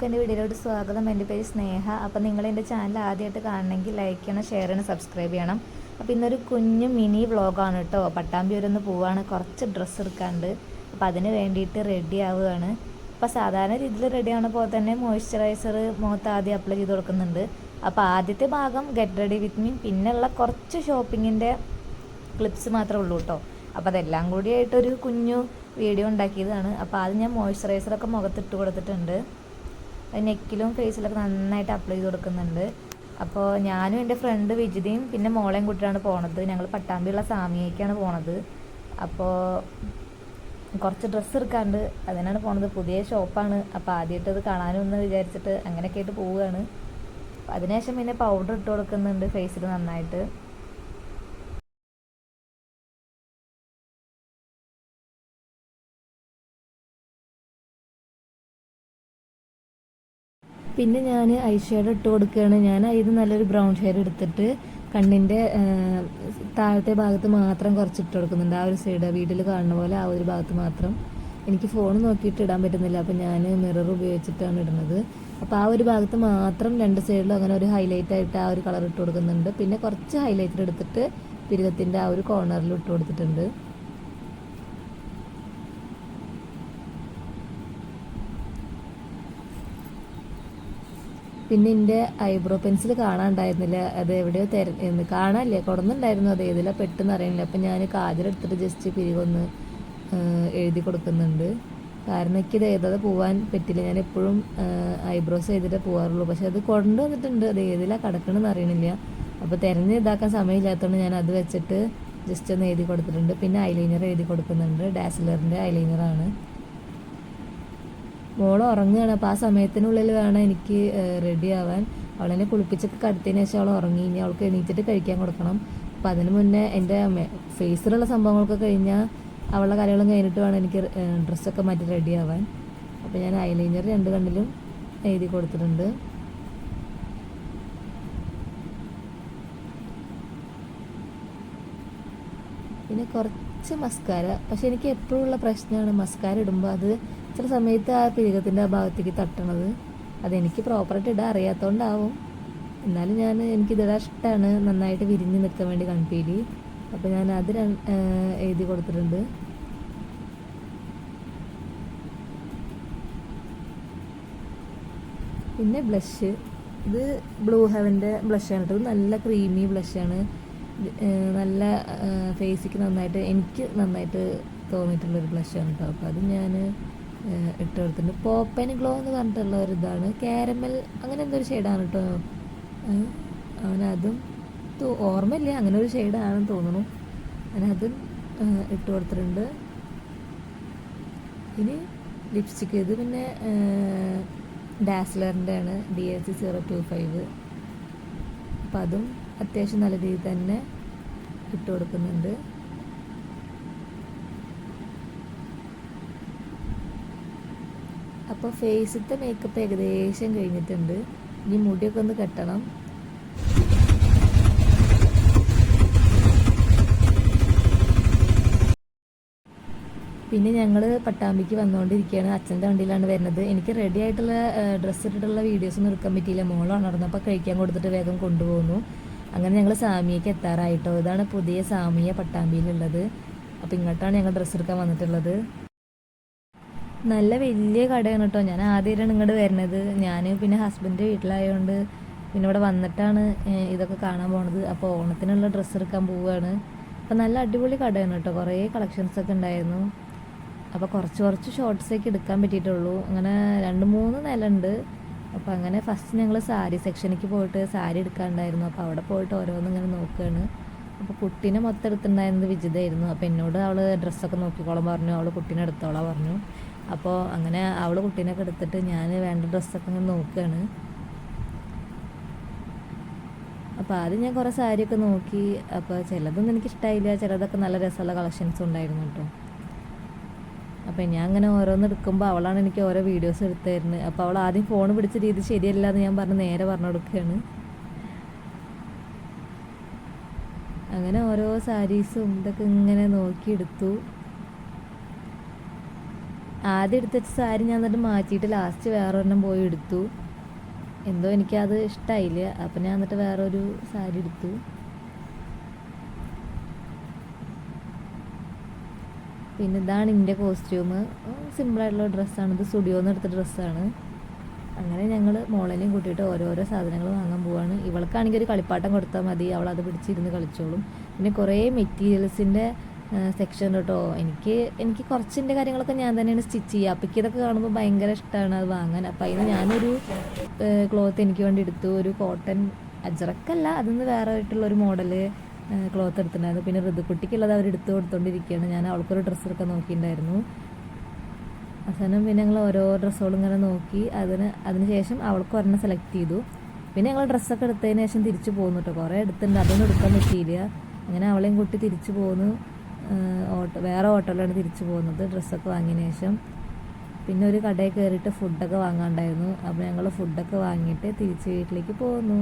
എല്ലാവർക്കും എൻ്റെ വീഡിയോയിലോട്ട് സ്വാഗതം. എൻ്റെ പേര് സ്നേഹ. അപ്പോൾ നിങ്ങൾ എൻ്റെ ചാനൽ ആദ്യമായിട്ട് കാണണമെങ്കിൽ ലൈക്ക് ചെയ്യണം, ഷെയർ ചെയ്യണം, സബ്സ്ക്രൈബ് ചെയ്യണം. അപ്പോൾ ഇന്നൊരു കുഞ്ഞു മിനി വ്ളോഗാണ് കേട്ടോ. പട്ടാമ്പി ഒന്ന് പോവാണ്, കുറച്ച് ഡ്രസ്സ് എടുക്കാണ്ട്. അപ്പോൾ അതിന് വേണ്ടിയിട്ട് റെഡി ആവുകയാണ്. അപ്പോൾ സാധാരണ രീതിയിൽ റെഡി ആവുന്ന പോലെ തന്നെ മോയ്സ്ചറൈസർ മുഖത്ത് ആദ്യം അപ്ലൈ ചെയ്ത് കൊടുക്കുന്നുണ്ട്. അപ്പോൾ ആദ്യത്തെ ഭാഗം ഗെറ്റ് റെഡി വിത്ത് മീ, പിന്നെയുള്ള കുറച്ച് ഷോപ്പിങ്ങിൻ്റെ ക്ലിപ്സ് മാത്രമേ ഉള്ളൂ കേട്ടോ. അപ്പോൾ അതെല്ലാം കൂടിയായിട്ടൊരു കുഞ്ഞു വീഡിയോ ഉണ്ടാക്കിയതാണ്. അപ്പോൾ ആദ്യം ഞാൻ മോയ്സ്ചറൈസറൊക്കെ മുഖത്തിട്ട് കൊടുത്തിട്ടുണ്ട്. നെക്കിലും ഫേസിലൊക്കെ നന്നായിട്ട് അപ്ലൈ ചെയ്ത് കൊടുക്കുന്നുണ്ട്. അപ്പോൾ ഞാനും എൻ്റെ ഫ്രണ്ട് വിജിതയും പിന്നെ മോളെയും കൂട്ടിയാണ് പോണത്. ഞങ്ങൾ പട്ടാമ്പിയുള്ള സാമിയേക്കാണ് പോണത്. അപ്പോൾ കുറച്ച് ഡ്രസ്സ് എടുക്കാണ്ട് അതിനാണ് പോണത്. പുതിയ ഷോപ്പാണ്. അപ്പോൾ ആദ്യമായിട്ട് അത് കാണാനൊന്ന് വിചാരിച്ചിട്ട് അങ്ങനെയൊക്കെ ആയിട്ട് പോവുകയാണ്. അതിനുശേഷം പിന്നെ പൗഡർ ഇട്ട് കൊടുക്കുന്നുണ്ട് ഫേസിൽ നന്നായിട്ട്. പിന്നെ ഞാൻ ഐ ഷെയ്ഡ് ഇട്ട് കൊടുക്കുകയാണ്. ഞാൻ അതിന് നല്ലൊരു ബ്രൗൺ ഷെയ്ഡ് എടുത്തിട്ട് കണ്ണിൻ്റെ താഴത്തെ ഭാഗത്ത് മാത്രം കുറച്ച് ഇട്ട് കൊടുക്കുന്നുണ്ട്. ആ ഒരു സൈഡ് വീട്ടിൽ കാണുന്ന പോലെ ആ ഒരു ഭാഗത്ത് മാത്രം. എനിക്ക് ഫോൺ നോക്കിയിട്ട് ഇടാൻ പറ്റുന്നില്ല, അപ്പോൾ ഞാൻ മിറർ ഉപയോഗിച്ചിട്ടാണ് ഇടുന്നത്. അപ്പോൾ ആ ഒരു ഭാഗത്ത് മാത്രം രണ്ട് സൈഡിലും അങ്ങനെ ഒരു ഹൈലൈറ്റ് ആയിട്ട് ആ ഒരു കളർ ഇട്ട് കൊടുക്കുന്നുണ്ട്. പിന്നെ കുറച്ച് ഹൈലൈറ്റർ എടുത്തിട്ട് പിരികത്തിൻ്റെ ആ ഒരു കോർണറിൽ ഇട്ട് കൊടുത്തിട്ടുണ്ട്. പിന്നെ എൻ്റെ ഐബ്രോ പെൻസിൽ കാണാനുണ്ടായിരുന്നില്ല, അത് എവിടെയോ കാണാനില്ലേ, കൊടുന്നുണ്ടായിരുന്നു, അത് ഏതിലാ പെട്ടെന്ന് അറിയില്ല. അപ്പം ഞാൻ കാജലെടുത്തിട്ട് ജസ്റ്റ് പിരികൊന്ന് എഴുതി കൊടുക്കുന്നുണ്ട്. കാരണം എനിക്കിത് ഏതാതെ പോകാൻ പറ്റില്ല. ഞാൻ എപ്പോഴും ഐബ്രോസ് ചെയ്തിട്ടേ പോകാറുള്ളൂ. പക്ഷെ അത് കൊണ്ടുവന്നിട്ടുണ്ട്, അത് ഏതിലാ കിടക്കണമെന്ന് അറിയണില്ല. അപ്പോൾ തിരഞ്ഞ് ഇതാക്കാൻ സമയമില്ലാത്തതുകൊണ്ട് ഞാൻ അത് വെച്ചിട്ട് ജസ്റ്റ് ഒന്ന് എഴുതി കൊടുത്തിട്ടുണ്ട്. പിന്നെ ഐലൈനർ എഴുതി കൊടുക്കുന്നുണ്ട്. ഡാസ്ലറിൻ്റെ ഐലൈനറാണ്. മോൾ ഉറങ്ങുകയാണ്. അപ്പോൾ ആ സമയത്തിനുള്ളിൽ വേണം എനിക്ക് റെഡി ആവാൻ. അവളെന്നെ കുളിപ്പിച്ചൊക്കെ കടത്തിയതിന് ശേഷം അവൾ ഉറങ്ങി. ഇനി അവൾക്ക് എണീറ്റിട്ട് കഴിക്കാൻ കൊടുക്കണം. അപ്പോൾ അതിന് മുന്നേ എൻ്റെ ഫേസിലുള്ള സംഭവങ്ങളൊക്കെ കഴിഞ്ഞാൽ അവളുടെ കാര്യങ്ങളും കഴിഞ്ഞിട്ട് വേണം എനിക്ക് ഡ്രസ്സൊക്കെ മാറ്റി റെഡി ആവാൻ. അപ്പോൾ ഞാൻ ഐലൈനർ രണ്ട് കണ്ണിലും എഴുതി കൊടുത്തിട്ടുണ്ട്. പിന്നെ കുറച്ച് മസ്കാര. പക്ഷെ എനിക്ക് എപ്പോഴുള്ള പ്രശ്നമാണ് മസ്കാര ഇടുമ്പോൾ അത് ചില സമയത്ത് ആ പിരികത്തിൻ്റെ ആ ഭാഗത്തേക്ക് തട്ടണത്. അതെനിക്ക് പ്രോപ്പറായിട്ട് ഇടാൻ അറിയാത്തതുകൊണ്ടാവും. എന്നാലും എനിക്കിതിടാൻ ഇഷ്ടമാണ്, നന്നായിട്ട് വിരിഞ്ഞ് നിൽക്കാൻ വേണ്ടി കൺപീലി. അപ്പോൾ ഞാൻ അത് എഴുതി കൊടുത്തിട്ടുണ്ട്. പിന്നെ ബ്ലഷ്, ഇത് ബ്ലൂ ഹെവൻ്റെ ബ്ലഷാണ് കേട്ടോ. നല്ല ക്രീമി ബ്ലഷാണ്. നല്ല ഫേസിക്ക് നന്നായിട്ട് എനിക്ക് നന്നായിട്ട് തോന്നിയിട്ടുള്ളൊരു ബ്ലഷാണ് കേട്ടോ. അപ്പോൾ അത് ഞാൻ ഇട്ട് കൊടുത്തിട്ടുണ്ട്. പോപ്പ് ആൻഡ് ഗ്ലോ എന്ന് പറഞ്ഞിട്ടുള്ള ഒരു ഇതാണ്, കാരമൽ അങ്ങനെ എന്തൊരു ഷെയ്ഡാണ് കേട്ടോ. അവനതും ഓർമ്മയില്ല, അങ്ങനെ ഒരു ഷെയ്ഡാണെന്ന് തോന്നുന്നു. അതിനതും ഇട്ട് കൊടുത്തിട്ടുണ്ട്. ഇനി ലിപ്സ്റ്റിക്ക്, ഇത് പിന്നെ ഡാസ്ലറിൻ്റെ ആണ്, DAC025. അപ്പം അതും അത്യാവശ്യം നല്ല രീതിയിൽ തന്നെ ഇട്ട് കൊടുക്കുന്നുണ്ട്. അപ്പോൾ ഫേസിലത്തെ മേക്കപ്പ് ഏകദേശം കഴിഞ്ഞിട്ടുണ്ട്. ഇനി മുടിയൊക്കെ ഒന്ന് കെട്ടണം. പിന്നെ ഞങ്ങൾ പട്ടാമ്പിക്ക് വന്നുകൊണ്ടിരിക്കുകയാണ്. അച്ഛൻ്റെ വണ്ടിയിലാണ് വരുന്നത്. എനിക്ക് റെഡി ആയിട്ടുള്ള ഡ്രസ്സ് ഇട്ടിട്ടുള്ള വീഡിയോസൊന്നും എടുക്കാൻ പറ്റിയില്ല. മോൾ ഉണർന്നപ്പോൾ കഴിക്കാൻ കൊടുത്തിട്ട് വേഗം കൊണ്ടുപോകുന്നു. അങ്ങനെ ഞങ്ങൾ സാമിയയ്ക്ക് എത്താറായിട്ടോ. ഇതാണ് പുതിയ സാമിയ പട്ടാമ്പിയിലുള്ളത്. അപ്പോൾ ഇങ്ങോട്ടാണ് ഞങ്ങൾ ഡ്രസ്സ് എടുക്കാൻ വന്നിട്ടുള്ളത്. നല്ല വലിയ കടയാണ് കേട്ടോ. ഞാൻ ആദ്യമായിട്ടാണ് ഇങ്ങോട്ട് വരുന്നത്. ഞാൻ പിന്നെ ഹസ്ബൻഡ് വീട്ടിലായതുകൊണ്ട് പിന്നെ ഇവിടെ വന്നിട്ടാണ് ഇതൊക്കെ കാണാൻ പോണത്. അപ്പോൾ ഓണത്തിനുള്ള ഡ്രസ്സ് എടുക്കാൻ പോവുകയാണ്. അപ്പോൾ നല്ല അടിപൊളി കടയാണ് കേട്ടോ. കുറേ കളക്ഷൻസൊക്കെ ഉണ്ടായിരുന്നു. അപ്പോൾ കുറച്ച് ഷോർട്ട്സൊക്കെ എടുക്കാൻ പറ്റിയിട്ടുള്ളൂ. അങ്ങനെ 2-3 നില ഉണ്ട്. അപ്പോൾ അങ്ങനെ ഫസ്റ്റ് ഞങ്ങൾ സാരി സെക്ഷനിലേക്ക് പോയിട്ട് സാരി എടുക്കാനുണ്ടായിരുന്നു. അപ്പോൾ അവിടെ പോയിട്ട് ഓരോന്നും ഇങ്ങനെ നോക്കുകയാണ്. അപ്പോൾ കുട്ടീനെ മൊത്തം എടുത്തിട്ടുണ്ടായിരുന്നത് വിജിതായിരുന്നു. അപ്പോൾ എന്നോട് അവൾ ഡ്രസ്സൊക്കെ നോക്കിക്കോളാൻ പറഞ്ഞു. അവൾ കുട്ടീനെ എടുത്തോളാൻ പറഞ്ഞു. അപ്പോൾ അങ്ങനെ അവൾ കുട്ടീനൊക്കെ എടുത്തിട്ട് ഞാൻ വേണ്ട ഡ്രസ്സൊക്കെ ഇങ്ങനെ നോക്കുകയാണ്. അപ്പോൾ ആദ്യം ഞാൻ കുറേ സാരിയൊക്കെ നോക്കി. അപ്പോൾ ചിലതൊന്നും എനിക്കിഷ്ടമായില്ല, ചിലതൊക്കെ നല്ല രസമുള്ള കളക്ഷൻസ് ഉണ്ടായിരുന്നു കേട്ടോ. അപ്പോൾ ഞാൻ അങ്ങനെ ഓരോന്ന് എടുക്കുമ്പോൾ അവളാണ് എനിക്ക് ഓരോ വീഡിയോസ് എടുത്തു തരുന്നത്. അപ്പോൾ അവൾ ആദ്യം ഫോൺ പിടിച്ച രീതി ശരിയല്ല എന്ന് ഞാൻ നേരെ പറഞ്ഞു കൊടുക്കുകയാണ്. അങ്ങനെ ഓരോ സാരീസും ഇതൊക്കെ ഇങ്ങനെ നോക്കിയെടുത്തു. ആദ്യം എടുത്ത് വെച്ച സാരി ഞാൻ എന്നിട്ട് മാറ്റിയിട്ട് ലാസ്റ്റ് വേറെ ഒരെണ്ണം പോയി എടുത്തു. എന്തോ എനിക്കത് ഇഷ്ടമായില്ല. അപ്പം ഞാൻ എന്നിട്ട് വേറൊരു സാരി എടുത്തു. പിന്നെ ഇതാണ് എൻ്റെ കോസ്റ്റ്യൂം. സിമ്പിളായിട്ടുള്ള ഡ്രസ്സാണ്. ഇത് സ്റ്റുഡിയോന്ന് എടുത്ത ഡ്രസ്സാണ്. അങ്ങനെ ഞങ്ങൾ മോളനെയും കൂട്ടിയിട്ട് ഓരോരോ സാധനങ്ങൾ വാങ്ങാൻ പോവാണ്. ഇവൾക്കാണെങ്കിൽ ഒരു കളിപ്പാട്ടം കൊടുത്താൽ മതി, അവളത് പിടിച്ചിരുന്ന് കളിച്ചോളും. പിന്നെ കുറേ മെറ്റീരിയൽസിൻ്റെ സെക്ഷൻ കേട്ടോ. എനിക്ക് കുറച്ചിൻ്റെ കാര്യങ്ങളൊക്കെ ഞാൻ തന്നെയാണ് സ്റ്റിച്ച് ചെയ്യുക. അപ്പം ഇതൊക്കെ കാണുമ്പോൾ ഭയങ്കര ഇഷ്ടമാണ് അത് വാങ്ങാൻ. അപ്പം അതിന് ഞാനൊരു ക്ലോത്ത് എനിക്ക് വേണ്ടി എടുത്തു. ഒരു കോട്ടൺ അജറക്കല്ല, അതിന്ന് വേറെ ആയിട്ടുള്ളൊരു മോഡല് ക്ലോത്ത് എടുത്തിട്ടുണ്ടായിരുന്നു. പിന്നെ ഋതുക്കുട്ടിക്കുള്ളത് അവരെടുത്ത് കൊടുത്തോണ്ടിരിക്കുകയാണ്. ഞാൻ അവൾക്കൊരു ഡ്രസ്സ് എടുക്കാൻ നോക്കിയിട്ടുണ്ടായിരുന്നു. അവസാനം പിന്നെ ഞങ്ങൾ ഓരോ ഡ്രസ്സുകളും ഇങ്ങനെ നോക്കി. അതിന് ശേഷം അവൾക്ക് ഒരെണ്ണം സെലക്ട് ചെയ്തു. പിന്നെ ഞങ്ങൾ ഡ്രസ്സൊക്കെ എടുത്തതിന് ശേഷം തിരിച്ചു പോകുന്നു കേട്ടോ. കുറേ എടുത്തിട്ടുണ്ട്, അതൊന്നും എടുക്കാൻ പറ്റിയില്ല. അങ്ങനെ അവളെയും കൂട്ടി തിരിച്ചു പോകുന്നു. വേറെ ഓട്ടോയിലാണ് തിരിച്ചു പോകുന്നത് ഡ്രസ്സൊക്കെ വാങ്ങിയതിന് ശേഷം. പിന്നെ ഒരു കടയിൽ കയറിയിട്ട് ഫുഡൊക്കെ വാങ്ങാണ്ടായിരുന്നു. അപ്പോൾ ഞങ്ങൾ ഫുഡൊക്കെ വാങ്ങിയിട്ട് തിരിച്ച് വീട്ടിലേക്ക് പോകുന്നു.